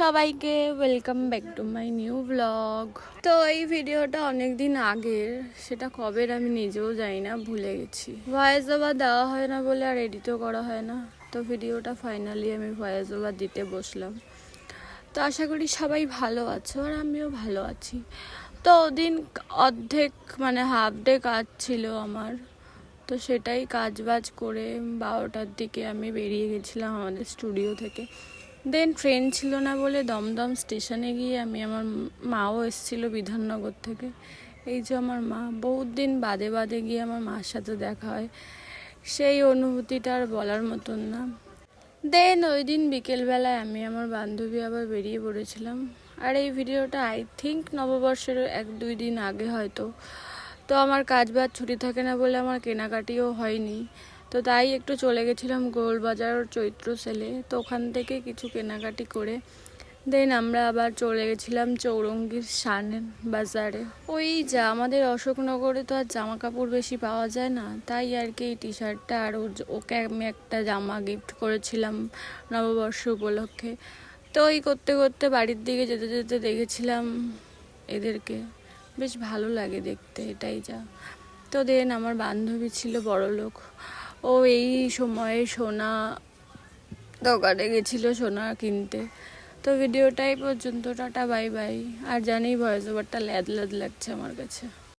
সবাইকে welcome back to my new blog. তো এই ভিডিওটা অনেক দিন আগের, সেটা কবের আমি নিজেও জানি না, ভুলে গেছি। ভয়েস ওভার দেওয়া হয় না বলে আর এডিটও করা হয় না। তো ভিডিওটা ফাইনালি আমি ভয়েস ওভার দিতে বসলাম। তো আশা করি সবাই ভালো আছো আর আমিও ভালো আছি। তো ওদিন অর্ধেক মানে হাফ ডে কাজ ছিল আমার, তো সেটাই কাজ বাজ করে 12টার দিকে আমি বেরিয়ে গেছিলাম আমাদের স্টুডিও থেকে। দেন ট্রেন ছিল না বলে দমদম স্টেশনে গিয়ে আমার মাও এসেছিলো বিধাননগর থেকে। এই যে আমার মা, বহুত দিন বাদে বাদে গিয়ে আমার মার সাথে দেখা হয়, সেই অনুভূতিটা আর বলার মতন না। দেন ওই দিন বিকেলবেলায় আমি আমার বান্ধবী আবার বেরিয়ে পড়েছিলাম। আর এই ভিডিওটা আই থিঙ্ক নববর্ষের 1-2 দিন আগে হয়তো। তো আমার কাজ বাজ ছুটি থাকে না বলে আমার কেনাকাটিও হয়নি, তো তাই একটু চলে গেছিলাম গোলবাজার চৈত্র সেলে। তো ওখান থেকে কিছু কেনাকাটি করে দেন আমরা আবার চলে গেছিলাম চৌরঙ্গীর শান বাজারে। ওই যা আমাদের অশোকনগরে তো আর জামা কাপড় বেশি পাওয়া যায় না, তাই আর কি এই টি শার্টটা আর ওকে আমি একটা জামা গিফট করেছিলাম নববর্ষ উপলক্ষে। তো ওই করতে করতে বাড়ির দিকে যেতে যেতে দেখেছিলাম এদেরকে, বেশ ভালো লাগে দেখতে, এটাই যা। তো দেন আমার বান্ধবী ছিল বড়লোক, ও এই সময়ে সোনা দোকানে গেছিল সোনা কিনতে। তো ভিডিওটাই পর্যন্ত, টাটা বাই বাই। আর জানি ভয়েস ওভারটা ল্যাদ ল্যাদ লাগছে আমার কাছে।